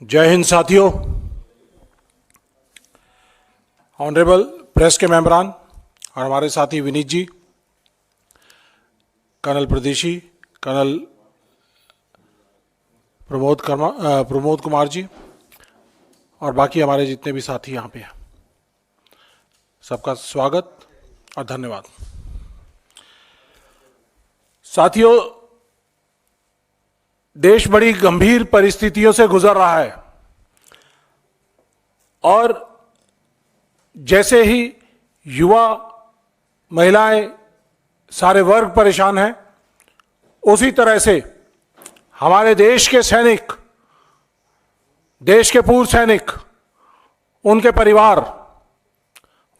जय हिंद साथियों, honourable press के मेंबरान और हमारे साथी विनीत जी, कर्नल प्रदेशी, कर्नल प्रमोद कुमार जी और बाकी हमारे जितने भी साथी यहाँ पे हैं, सबका स्वागत और धन्यवाद। साथियों, देश बड़ी गंभीर परिस्थितियों से गुजर रहा है और जैसे ही युवा, महिलाएं, सारे वर्ग परेशान हैं, उसी तरह से हमारे देश के सैनिक, देश के पूर्व सैनिक, उनके परिवार,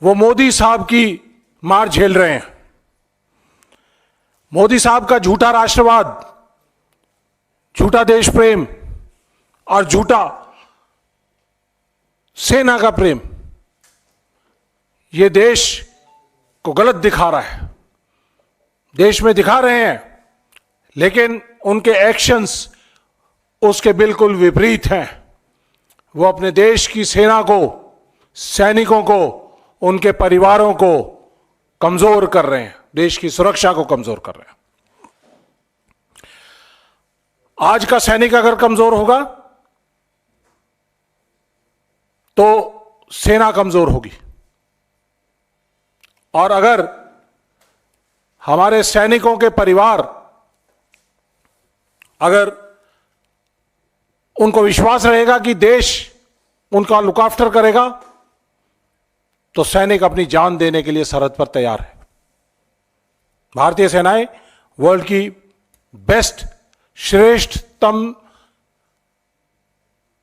वो मोदी साहब की मार झेल रहे हैं। मोदी साहब का झूठा राष्ट्रवाद, झूठा देश प्रेम और झूठा सेना का प्रेम ये देश को गलत दिखा रहा है। देश में दिखा रहे हैं, लेकिन उनके एक्शंस उसके बिल्कुल विपरीत हैं। वो अपने देश की सेना को, सैनिकों को, उनके परिवारों को कमजोर कर रहे हैं, देश की सुरक्षा को कमजोर कर रहे हैं। आज का सैनिक अगर कमजोर होगा तो सेना कमजोर होगी, और अगर हमारे सैनिकों के परिवार, अगर उनको विश्वास रहेगा कि देश उनका लुक आफ्टर करेगा, तो सैनिक अपनी जान देने के लिए सरहद पर तैयार है। भारतीय सेनाएं वर्ल्ड की बेस्ट, श्रेष्ठतम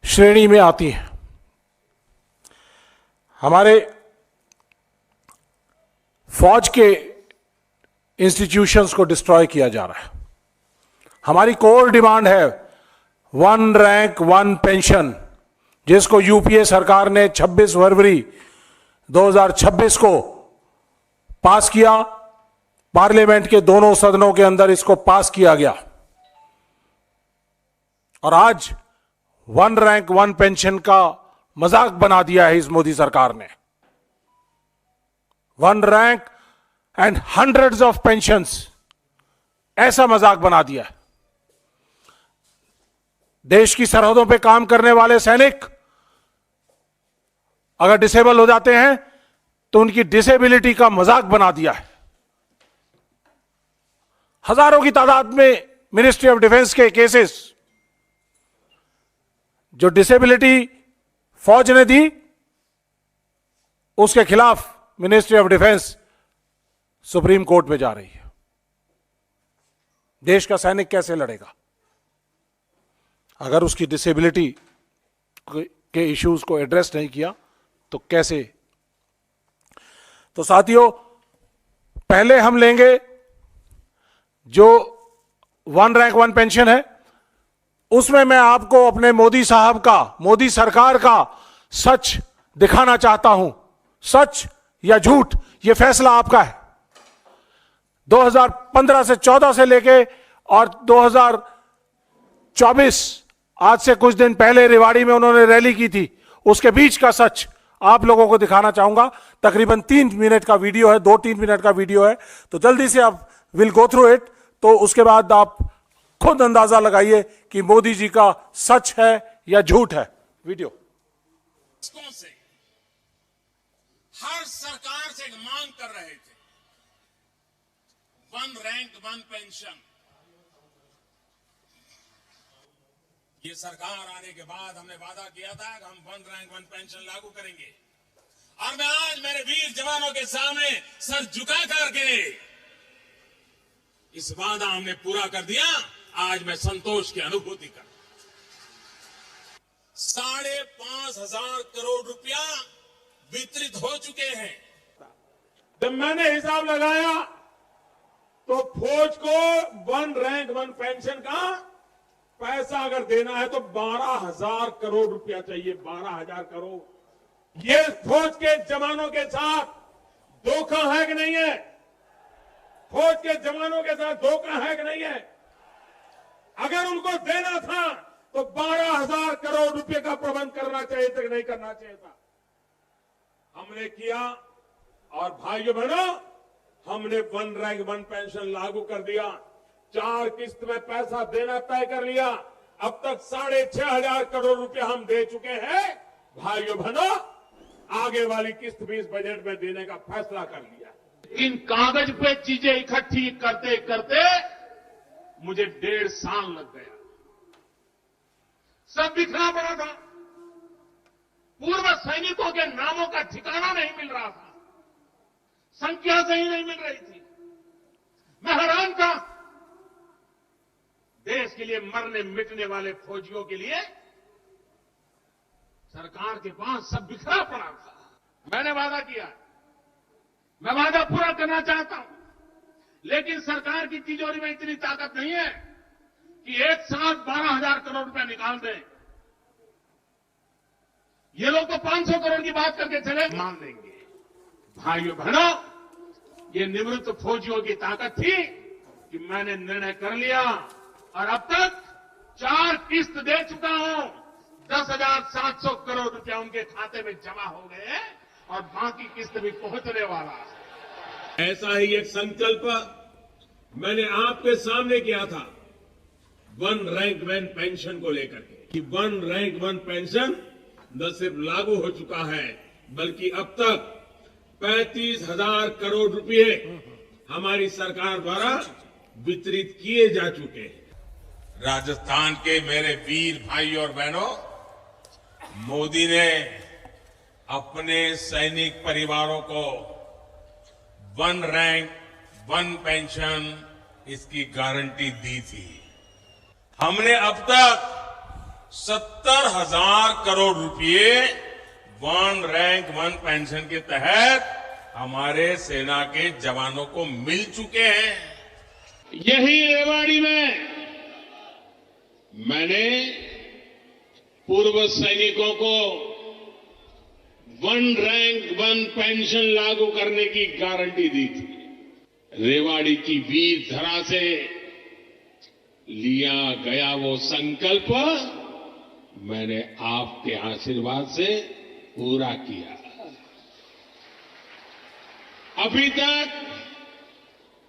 श्रेणी में आती हैं। हमारे फौज के इंस्टीट्यूशंस को डिस्ट्रॉय किया जा रहा है। हमारी कोर डिमांड है 1 रैंक 1 पेंशन, जिसको यूपीए सरकार ने 26 फरवरी 2026 को पास किया। पार्लियामेंट के दोनों सदनों के अंदर इसको पास किया गया और आज 1 रैंक 1 पेंशन का मजाक बना दिया है इस मोदी सरकार ने। 1 rank and hundreds of pensions, ऐसा मजाक बना दिया है। देश की सरहदों पे काम करने वाले सैनिक अगर डिसेबल हो जाते हैं तो उनकी डिसेबिलिटी का मजाक बना दिया है। हजारों की तादाद में मिनिस्ट्री ऑफ डिफेंस के केसेस जो डिसेबिलिटी फौज ने दी, उसके खिलाफ ministry of defence supreme court में जा रही है। देश का सैनिक कैसे लड़ेगा अगर उसकी डिसेबिलिटी के इश्यूज को एड्रेस नहीं किया तो कैसे? तो साथियों, पहले हम लेंगे जो 1 रैंक 1 पेंशन है, उसमें मैं आपको अपने मोदी साहब का, मोदी सरकार का सच दिखाना चाहता हूं। सच या झूठ, यह फैसला आपका है। 2015 से 14 से लेके और 2024, आज से कुछ दिन पहले रेवाड़ी में उन्होंने रैली की थी, उसके बीच का सच आप लोगों को दिखाना चाहूंगा। तकरीबन 3 मिनट का वीडियो है, 2-3 मिनट का वीडियो है, तो जल्दी से आप विल गो थ्रू इट। तो उसके बाद आप खुद अंदाजा लगाइए कि मोदी जी का सच है या झूठ है। वीडियो से हर सरकार से मांग कर रहे थे 1 रैंक 1 पेंशन। ये सरकार आने के बाद हमने वादा किया था कि हम 1 रैंक 1 पेंशन लागू करेंगे, और मैं आज मेरे वीर जवानों के सामने सर झुका करके इस वादा हमने पूरा कर दिया। आज मैं संतोष की अनुभूति कर, 5,500 करोड़ रुपया वितरित हो चुके हैं। जब मैंने हिसाब लगाया तो फौज को 1 रैंक 1 पेंशन का पैसा अगर देना है तो 12,000 करोड़ रुपया चाहिए। 12,000 करोड़। ये फौज के जवानों के साथ धोखा है कि नहीं है? फौज के जवानों के साथ धोखा है कि नहीं है? अगर उनको देना था तो 12,000 करोड़ रुपए का प्रबंध करना चाहिए था कि नहीं करना चाहिए था। हमने किया और भाइयों बहनों, हमने वन रैंक वन पेंशन लागू कर दिया। 4 किस्त में पैसा देना तय कर लिया। अब तक 6,500 करोड़ रुपए हम दे चुके हैं। भाइयों बहनों, आगे वाली किस्त भी इस बजट में देने का फैसला कर लिया। इन कागज पे चीजें इकट्ठी करते करते मुझे 1.5 साल लग गया। सब बिखरा पड़ा था। पूर्व सैनिकों के नामों का ठिकाना नहीं मिल रहा था। संख्या सही नहीं मिल रही थी। मैं हैरान था। देश के लिए मरने मिटने वाले फौजियों के लिए सरकार के पास सब बिखरा पड़ा था। मैंने वादा किया, मैं वादा पूरा करना चाहता हूं, लेकिन सरकार की तिजोरी में इतनी ताकत नहीं है कि एक साथ 12,000 करोड़ रुपया निकाल दें। ये लोग तो 500 करोड़ की बात करके चले, मान लेंगे। भाइयों बहनों, ये निवृत्त फौजियों की ताकत थी कि मैंने निर्णय कर लिया और अब तक 4 किस्त दे चुका हूं। 10,700 करोड़ रुपया उनके खाते में जमा हो गए हैं और बाकी किस्त भी पहुंचने वाला है। ऐसा ही एक संकल्प मैंने आपके सामने किया था वन रैंक वन पेंशन को लेकर के, कि वन रैंक वन पेंशन न सिर्फ लागू हो चुका है, बल्कि अब तक 35,000 करोड़ रुपए हमारी सरकार द्वारा वितरित किए जा चुके हैं। राजस्थान के मेरे वीर भाई और बहनों, मोदी ने अपने सैनिक परिवारों को वन रैंक वन पेंशन इसकी गारंटी दी थी। हमने अब तक 70,000 करोड़ रुपए वन रैंक वन पेंशन के तहत हमारे सेना के जवानों को मिल चुके हैं। यही रेवाड़ी में मैंने पूर्व सैनिकों को वन रैंक वन पेंशन लागू करने की गारंटी दी थी। रेवाड़ी की वीर धरा से लिया गया वो संकल्प मैंने आपके आशीर्वाद से पूरा किया। अभी तक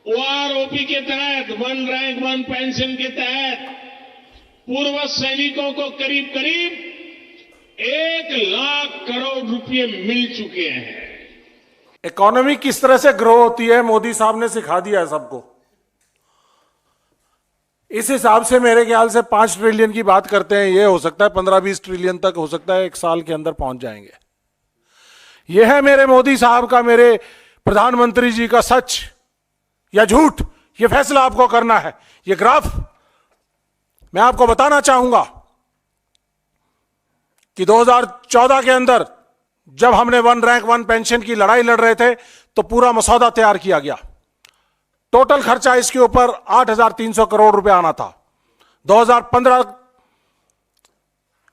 ओआरओपी के तहत वन रैंक वन पेंशन के तहत पूर्व सैनिकों को करीब करीब 1 लाख करोड़ रुपए मिल चुके हैं। इकोनॉमी किस तरह से ग्रो होती है मोदी साहब ने सिखा दिया है सबको। इस हिसाब से मेरे ख्याल से 5 ट्रिलियन की बात करते हैं, ये हो सकता है 15-20 ट्रिलियन तक हो सकता है 1 साल के अंदर पहुंच जाएंगे। यह है मेरे मोदी साहब का, मेरे प्रधानमंत्री जी का सच या झूठ, यह फैसला आपको करना है। यह ग्राफ मैं आपको बताना चाहूंगा कि 2014 के अंदर जब हमने वन रैंक वन पेंशन की लड़ाई लड़ रहे थे तो पूरा मसौदा तैयार किया गया। टोटल खर्चा इसके ऊपर 8,300 करोड़ रुपए आना था। 2015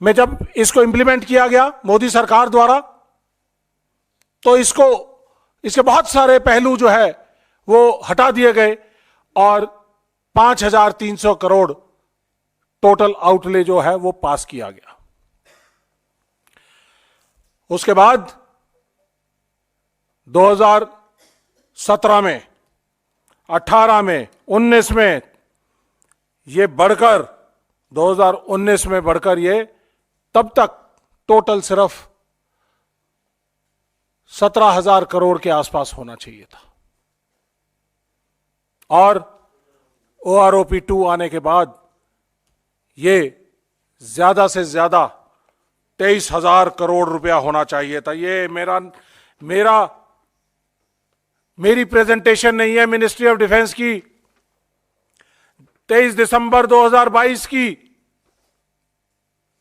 में जब इसको इंप्लीमेंट किया गया मोदी सरकार द्वारा, तो इसके बहुत सारे पहलू जो है वो हटा दिए गए और 5,300 करोड़ टोटल आउटले जो है वो पास किया गया। उसके बाद 2017 में, 18 में, 19 में ये बढ़कर 2019 में बढ़कर ये तब तक टोटल सिर्फ 17,000 करोड़ के आसपास होना चाहिए था। और ओआरओपी 2 आने के बाद ये ज्यादा से ज्यादा 23,000 करोड़ रुपया होना चाहिए था। ये मेरी प्रेजेंटेशन नहीं है, मिनिस्ट्री ऑफ डिफेंस की 23 दिसंबर 2022 की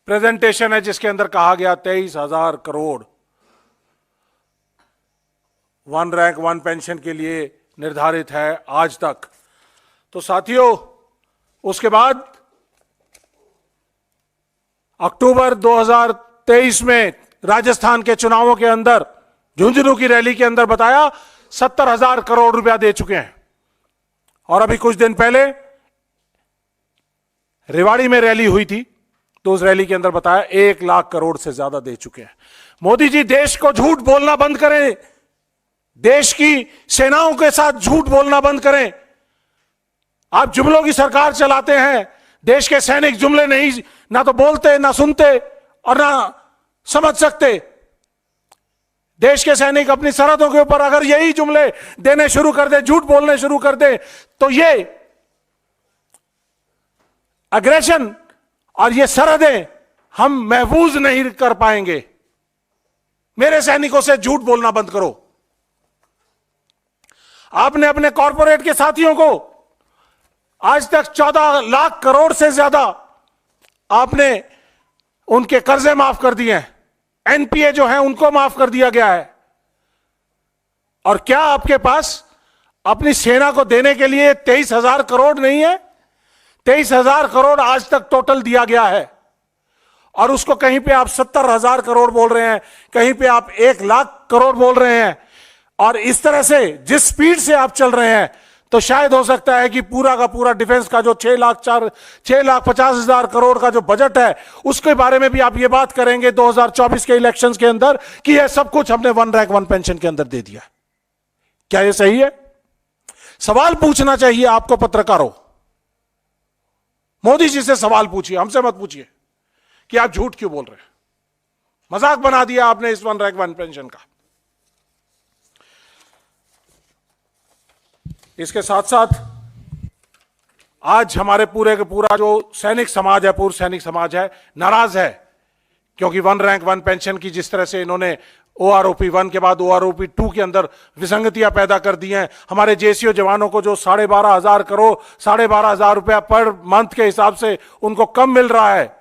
प्रेजेंटेशन है, जिसके अंदर कहा गया 23,000 crore one rank one pension के लिए निर्धारित है आज तक। तो साथियों, उसके बाद अक्टूबर 2023 में राजस्थान के चुनावों के अंदर झुंझुनू की रैली के अंदर बताया 70,000 करोड़ रुपया दे चुके हैं। और अभी कुछ दिन पहले रेवाड़ी में रैली हुई थी तो उस रैली के अंदर बताया 1 लाख करोड़ से ज्यादा दे चुके हैं। मोदी जी, देश को झूठ बोलना बंद करें, देश की सेनाओं के साथ झूठ बोलना बंद करें। आप जुमलों की सरकार चलाते हैं, देश के सैनिक जुमले नहीं, ना तो बोलते, ना सुनते और ना समझ सकते। देश के सैनिक अपनी सरहदों के ऊपर अगर यही जुमले देने शुरू कर दे, झूठ बोलने शुरू कर दे, तो ये अग्रेशन और ये सरहदें हम महफूज नहीं कर पाएंगे। मेरे सैनिकों से झूठ बोलना बंद करो। आपने अपने कॉरपोरेट के साथियों को आज तक 14 लाख करोड़ से ज्यादा आपने उनके कर्जे माफ कर दिए हैं, एनपीए जो है उनको माफ कर दिया गया है। और क्या आपके पास अपनी सेना को देने के लिए 23,000 करोड़ नहीं है? 23,000 करोड़ आज तक टोटल दिया गया है, और उसको कहीं पे आप 70,000 करोड़ बोल रहे हैं, कहीं पे आप 1 लाख करोड़ बोल रहे हैं। और इस तरह से जिस स्पीड से आप चल रहे हैं, तो शायद हो सकता है कि पूरा का पूरा डिफेंस का जो 6,50,000 करोड़ का जो बजट है, उसके बारे में भी आप ये बात करेंगे 2024 के इलेक्शंस के अंदर कि यह सब कुछ हमने 1 रैंक 1 पेंशन के अंदर दे दिया। क्या यह सही है? सवाल पूछना चाहिए आपको पत्रकारों। मोदी जी से सवाल पूछिए, हमसे मत पूछिए कि आप झूठ क्यों बोल रहे हैं। मजाक बना दिया आपने इस 1 रैंक 1 पेंशन का। इसके साथ साथ आज हमारे पूरे का पूरा जो सैनिक समाज है, पूर्व सैनिक समाज है, नाराज है, क्योंकि 1 रैंक 1 पेंशन की जिस तरह से इन्होंने OROP 1 के बाद OROP 2 के अंदर विसंगतियां पैदा कर दी हैं। हमारे JCO जवानों को जो 12,500 करोड़ 12,500 रुपया पर मंथ के हिसाब से उनको कम मिल रहा है,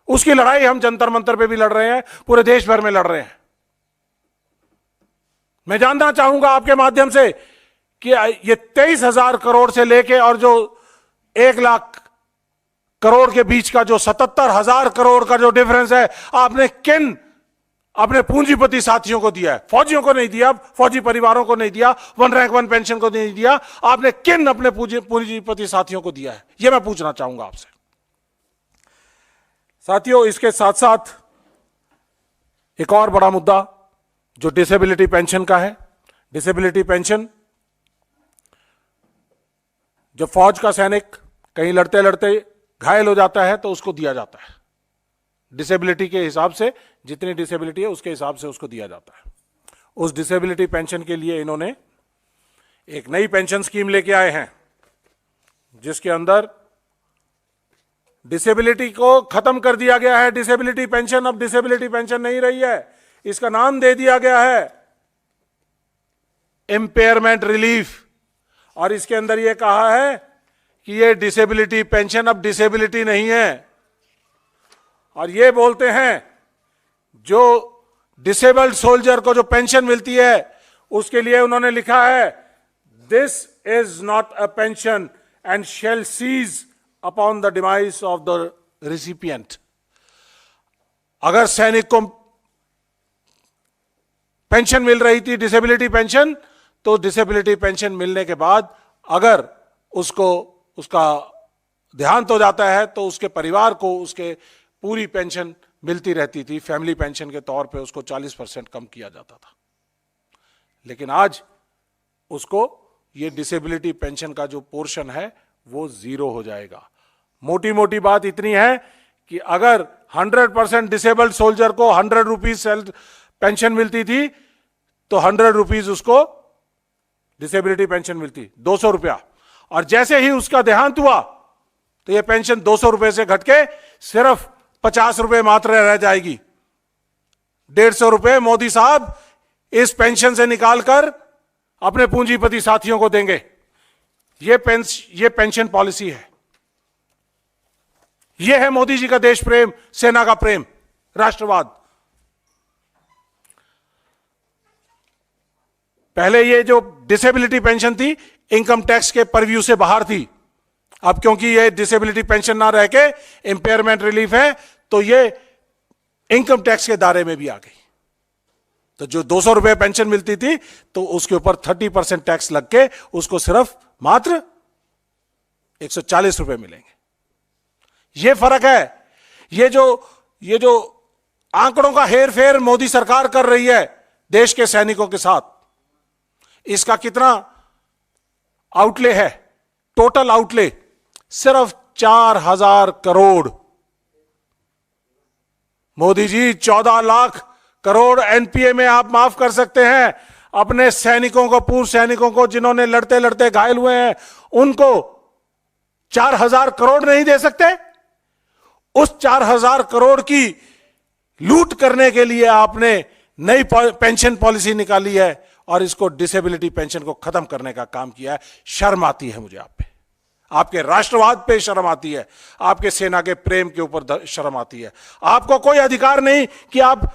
उसकी लड़ाई हम जंतर मंतर पे भी लड़ रहे हैं, पूरे देश भर में लड़ रहे हैं। मैं जानना चाहूंगा आपके माध्यम से कि ये 23,000 करोड़ से लेके और जो 1 लाख करोड़ के बीच का जो 77,000 करोड़ का जो डिफरेंस है, आपने किन अपने पूंजीपति साथियों को दिया है? फौजियों को नहीं दिया, फौजी परिवारों को नहीं दिया, 1 रैंक 1 पेंशन को नहीं दिया, आपने किन अपने पूंजीपति साथियों को दिया है? यह मैं पूछना चाहूंगा आपसे। साथियों, इसके साथ साथ एक और बड़ा मुद्दा जो डिसेबिलिटी पेंशन का है। डिसेबिलिटी पेंशन, जब फौज का सैनिक कहीं लड़ते लड़ते घायल हो जाता है तो उसको दिया जाता है, डिसेबिलिटी के हिसाब से, जितनी डिसेबिलिटी है उसके हिसाब से उसको दिया जाता है। उस डिसेबिलिटी पेंशन के लिए इन्होंने एक नई पेंशन स्कीम लेके आए हैं, जिसके अंदर डिसेबिलिटी को खत्म कर दिया गया है। डिसेबिलिटी पेंशन अब डिसेबिलिटी पेंशन नहीं रही है, इसका नाम दे दिया गया है इम्पेयरमेंट रिलीफ। और इसके अंदर यह कहा है कि यह डिसेबिलिटी पेंशन अब डिसेबिलिटी नहीं है। और ये बोलते हैं जो डिसेबल्ड सोल्जर को जो पेंशन मिलती है, उसके लिए उन्होंने लिखा है, this is not a pension and shall cease upon the demise of the recipient. अगर सैनिक को पेंशन मिल रही थी, डिसेबिलिटी पेंशन, तो डिसेबिलिटी पेंशन मिलने के बाद अगर उसको उसका देहांत हो जाता है तो उसके परिवार को उसके पूरी पेंशन मिलती रहती थी। फैमिली पेंशन के तौर पे उसको 40% कम किया जाता था। लेकिन आज उसको ये डिसेबिलिटी पेंशन का जो पोर्शन है वो 0 हो जाएगा। मोटी मोटी बात इतनी है कि अगर 100% डिसेबल्ड सोल्जर को 100 रुपीज पेंशन मिलती थी तो 100 रुपीज उसको डिसेबिलिटी पेंशन मिलती, 200 रुपया। और जैसे ही उसका देहांत हुआ तो यह पेंशन 200 रुपए से घट के सिर्फ 50 रुपए मात्र रह जाएगी। 150 रुपए मोदी साहब इस पेंशन से निकालकर अपने पूंजीपति साथियों को देंगे। ये पेंशन पॉलिसी है। यह है मोदी जी का देश प्रेम, सेना का प्रेम, राष्ट्रवाद। पहले ये जो डिसेबिलिटी पेंशन थी इनकम टैक्स के परव्यू से बाहर थी। अब क्योंकि ये डिसेबिलिटी पेंशन ना रह के इंपेयरमेंट रिलीफ है तो ये इनकम टैक्स के दायरे में भी आ गई। तो जो 200 रुपए पेंशन मिलती थी तो उसके ऊपर 30% टैक्स लग के उसको सिर्फ मात्र 140 रुपए मिलेंगे। यह फर्क है। ये जो आंकड़ों का हेरफेर मोदी सरकार कर रही है देश के सैनिकों के साथ, इसका कितना आउटले है? टोटल आउटले सिर्फ 4,000 करोड़। मोदी जी 14 लाख करोड़ एनपीए में आप माफ कर सकते हैं अपने सैनिकों को, पूर्व सैनिकों को जिन्होंने लड़ते लड़ते घायल हुए हैं, उनको 4,000 करोड़ नहीं दे सकते? उस 4,000 करोड़ की लूट करने के लिए आपने नई पेंशन पॉलिसी निकाली है और इसको डिसेबिलिटी पेंशन को खत्म करने का काम किया है। शर्म आती है मुझे आप पे, आपके राष्ट्रवाद पे शर्म आती है, आपके सेना के प्रेम के ऊपर शर्म आती है। आपको कोई अधिकार नहीं कि आप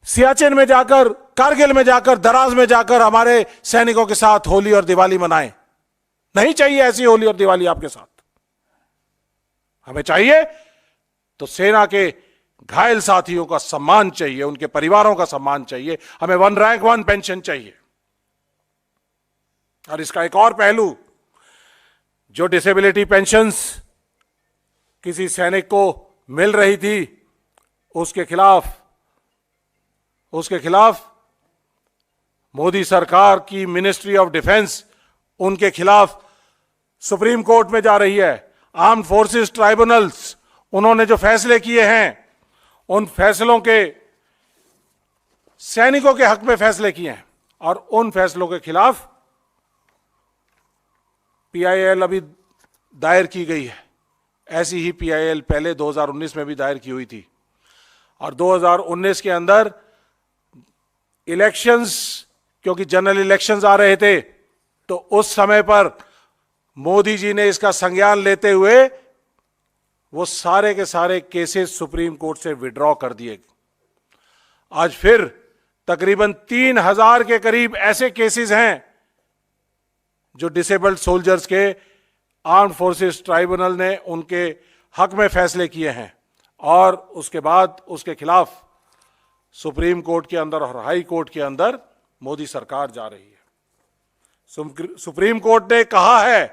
सियाचिन में जाकर, कारगिल में जाकर, दराज में जाकर हमारे सैनिकों के साथ होली और दिवाली मनाएं। नहीं चाहिए ऐसी होली और दिवाली आपके साथ। हमें चाहिए तो सेना के घायल साथियों का सम्मान चाहिए, उनके परिवारों का सम्मान चाहिए। हमें 1 रैंक 1 पेंशन चाहिए। और इसका एक और पहलू, जो डिसेबिलिटी पेंशन्स किसी सैनिक को मिल रही थी, उसके खिलाफ मोदी सरकार की मिनिस्ट्री ऑफ डिफेंस उनके खिलाफ सुप्रीम कोर्ट में जा रही है। आर्म्ड फोर्सेस ट्राइब्यूनल्स, उन्होंने जो फैसले किए हैं, उन फैसलों के सैनिकों के हक में फैसले किए हैं और उन फैसलों के खिलाफ पीआईएल अभी दायर की गई है। ऐसी ही पीआईएल पहले 2019 में भी दायर की हुई थी। और 2019 के अंदर इलेक्शंस, क्योंकि जनरल इलेक्शंस आ रहे थे, तो उस समय पर मोदी जी ने इसका संज्ञान लेते हुए वो सारे के सारे केसेस सुप्रीम कोर्ट से विड्रॉ कर दिए। आज फिर तकरीबन 3,000 के करीब ऐसे केसेस हैं जो डिसेबल्ड सोल्जर्स के आर्म्ड फोर्सेस ट्राइब्यूनल ने उनके हक में फैसले किए हैं और उसके बाद उसके खिलाफ सुप्रीम कोर्ट के अंदर और हाई कोर्ट के अंदर मोदी सरकार जा रही है। सुप्रीम कोर्ट ने कहा है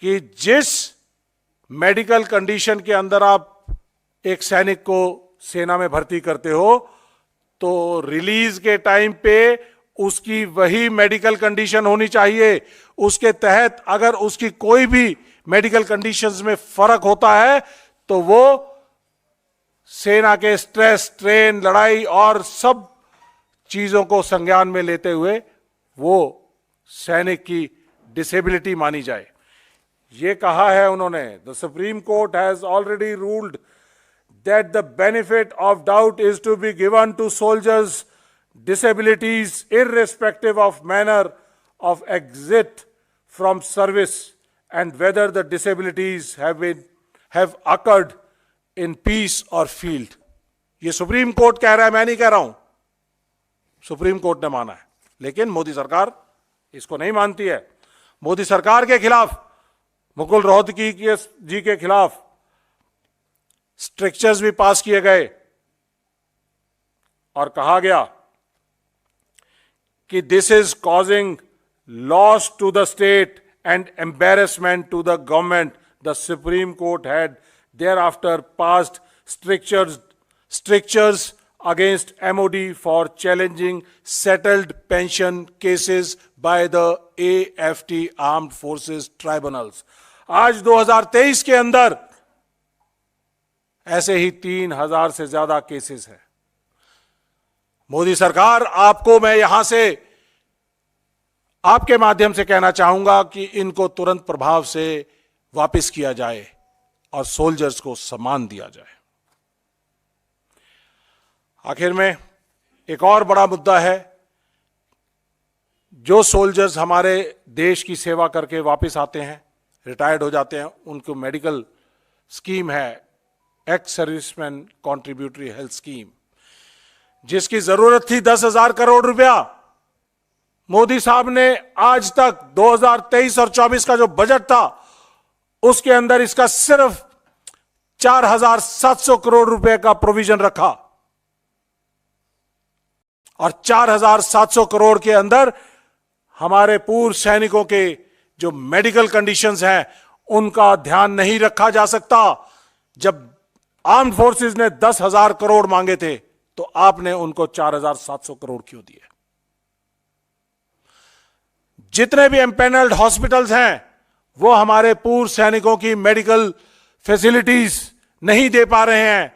कि जिस मेडिकल कंडीशन के अंदर आप एक सैनिक को सेना में भर्ती करते हो, तो रिलीज के टाइम पे उसकी वही मेडिकल कंडीशन होनी चाहिए। उसके तहत अगर उसकी कोई भी मेडिकल कंडीशंस में फर्क होता है तो वो सेना के स्ट्रेस, ट्रेन, लड़ाई और सब चीजों को संज्ञान में लेते हुए वो सैनिक की डिसेबिलिटी मानी जाए। ये कहा है उन्होंने, the Supreme Court has already ruled that the benefit of doubt is to be given to soldiers disabilities irrespective of manner of exit from service and whether the disabilities have occurred in peace or field। ये supreme court कह रहा है, मैं नहीं कह रहा हूं, supreme court ने माना है। लेकिन मोदी सरकार इसको नहीं मानती है। मोदी सरकार के खिलाफ, मुकुल रोहतगी जी के खिलाफ स्ट्रिक्चर्स भी पास किए गए और कहा गया कि this is causing loss to the state and embarrassment to the government. The Supreme Court had thereafter passed strictures against MOD for challenging settled pension cases by the AFT Armed Forces Tribunals। आज 2023 के अंदर ऐसे ही 3,000 से ज्यादा cases हैं। मोदी सरकार, आपको मैं यहां से आपके माध्यम से कहना चाहूंगा कि इनको तुरंत प्रभाव से वापस किया जाए और सोल्जर्स को सम्मान दिया जाए। आखिर में एक और बड़ा मुद्दा है, जो सोल्जर्स हमारे देश की सेवा करके वापस आते हैं, रिटायर्ड हो जाते हैं, उनको मेडिकल स्कीम है, ex serviceman contributory health scheme, जिसकी जरूरत थी 10,000 करोड़ रुपया। मोदी साहब ने आज तक 2023 और 24 का जो बजट था उसके अंदर इसका सिर्फ 4,700 करोड़ रुपए का प्रोविजन रखा और 4,700 करोड़ के अंदर हमारे पूर्व सैनिकों के जो मेडिकल कंडीशंस हैं उनका ध्यान नहीं रखा जा सकता। जब आर्म्ड फोर्सेस ने 10,000 करोड़ मांगे थे तो आपने उनको 4,700 करोड़ क्यों दिए? जितने भी एम्पेनल्ड हॉस्पिटल्स हैं वो हमारे पूर्व सैनिकों की मेडिकल फैसिलिटीज नहीं दे पा रहे हैं।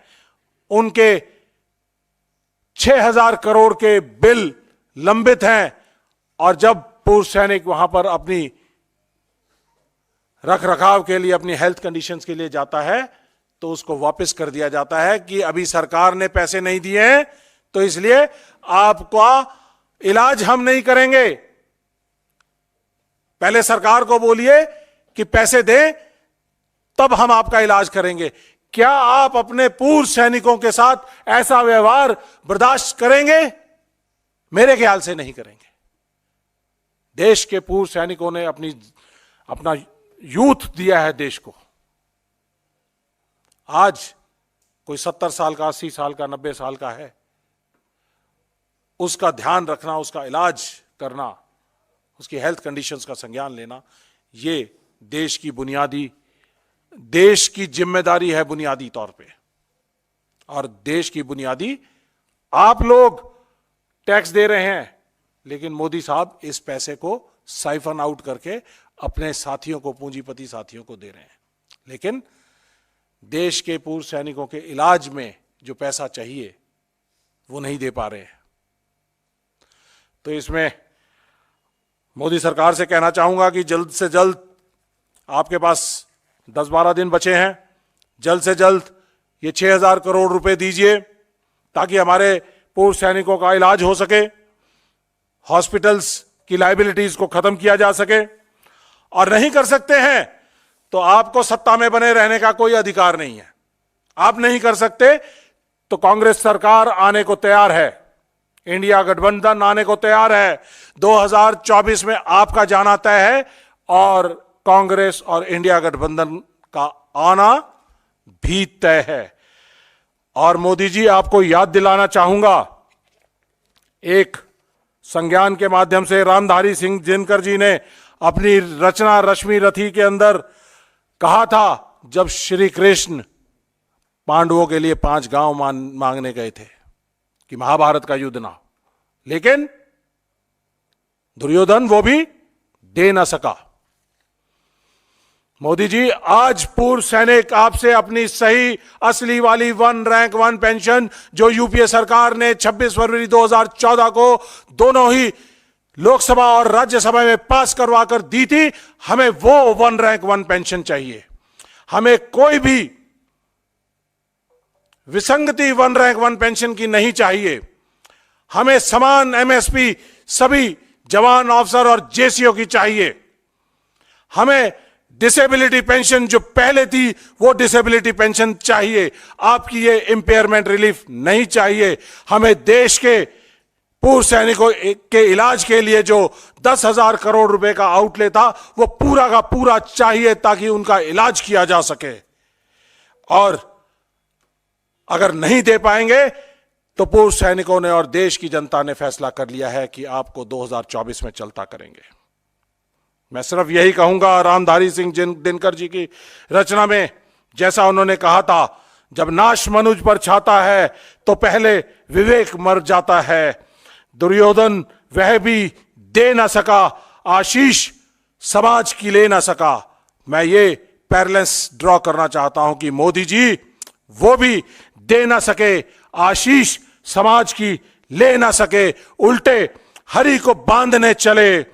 उनके 6,000 करोड़ के बिल लंबित हैं और जब पूर्व सैनिक वहां पर अपनी रख रखाव के लिए, अपनी हेल्थ कंडीशंस के लिए जाता है तो उसको वापस कर दिया जाता है कि अभी सरकार ने पैसे नहीं दिए हैं तो इसलिए आपका इलाज हम नहीं करेंगे। पहले सरकार को बोलिए कि पैसे दें तब हम आपका इलाज करेंगे। क्या आप अपने पूर्व सैनिकों के साथ ऐसा व्यवहार बर्दाश्त करेंगे? मेरे ख्याल से नहीं करेंगे। देश के पूर्व सैनिकों ने अपना यूथ दिया है देश को। आज कोई 70 साल का, 80 साल का, 90 साल का है, उसका ध्यान रखना, उसका इलाज करना, उसकी हेल्थ कंडीशंस का संज्ञान लेना, ये देश की जिम्मेदारी है बुनियादी तौर पे। और देश की बुनियादी आप लोग टैक्स दे रहे हैं, लेकिन मोदी साहब इस पैसे को साइफन आउट करके अपने साथियों को, पूंजीपति साथियों को दे रहे हैं। लेकिन देश के पूर्व सैनिकों के इलाज में जो पैसा चाहिए वो नहीं दे पा रहे हैं। तो इसमें मोदी सरकार से कहना चाहूंगा कि जल्द से जल्द, आपके पास 10-12 दिन बचे हैं, जल्द से जल्द ये 6,000 करोड़ रुपए दीजिए ताकि हमारे पूर्व सैनिकों का इलाज हो सके, हॉस्पिटल्स की लायबिलिटीज को खत्म किया जा सके। और नहीं कर सकते हैं तो आपको सत्ता में बने रहने का कोई अधिकार नहीं है। आप नहीं कर सकते तो कांग्रेस सरकार आने को तैयार है, इंडिया गठबंधन आने को तैयार है। 2024 में आपका जाना तय है और कांग्रेस और इंडिया गठबंधन का आना भी तय है। और मोदी जी, आपको याद दिलाना चाहूंगा, एक संज्ञान के माध्यम से रामधारी सिंह दिनकर जी ने अपनी रचना रश्मि रथी के अंदर कहा था, जब श्री कृष्ण पांडवों के लिए 5 गांव मांगने गए थे कि महाभारत का युद्ध ना हो, लेकिन दुर्योधन वो भी दे ना सका। मोदी जी, आज पूर्व सैनिक आपसे अपनी सही असली वाली 1 रैंक 1 पेंशन जो यूपीए सरकार ने 26 फरवरी 2014 को दोनों ही लोकसभा और राज्यसभा में पास करवा कर दी थी, हमें वो 1 रैंक 1 पेंशन चाहिए। हमें कोई भी विसंगति 1 रैंक 1 पेंशन की नहीं चाहिए। हमें समान एमएसपी सभी जवान, ऑफिसर और जेसीओ की चाहिए। हमें डिसेबिलिटी पेंशन जो पहले थी वो डिसेबिलिटी पेंशन चाहिए। आपकी ये इंपेयरमेंट रिलीफ नहीं चाहिए। हमें देश के पूर्व सैनिकों के इलाज के लिए जो 10,000 करोड़ रुपए का आउटले था वो पूरा का पूरा चाहिए ताकि उनका इलाज किया जा सके। और अगर नहीं दे पाएंगे तो पूर्व सैनिकों ने और देश की जनता ने फैसला कर लिया है कि आपको 2024 में चलता करेंगे। मैं सिर्फ यही कहूंगा, रामधारी सिंह दिनकर जी की रचना में जैसा उन्होंने कहा था, जब नाश मनुज पर छाता है तो पहले विवेक मर जाता है। दुर्योधन वह भी दे ना सका, आशीष समाज की ले ना सका। मैं ये पैरेलल्स ड्रॉ करना चाहता हूं कि मोदी जी वो भी दे ना सके, आशीष समाज की ले ना सके, उल्टे हरि को बांधने चले,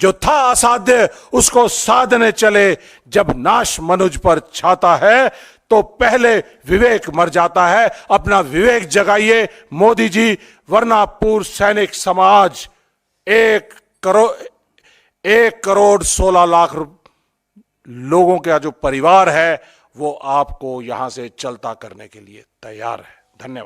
जो था असाध्य उसको साधने चले। जब नाश मनुज पर छाता है तो पहले विवेक मर जाता है। अपना विवेक जगाइए मोदी जी, वरना पूर्व सैनिक समाज 1 करोड़ 16 लाख लोगों का जो परिवार है वो आपको यहां से चलता करने के लिए तैयार है। धन्यवाद।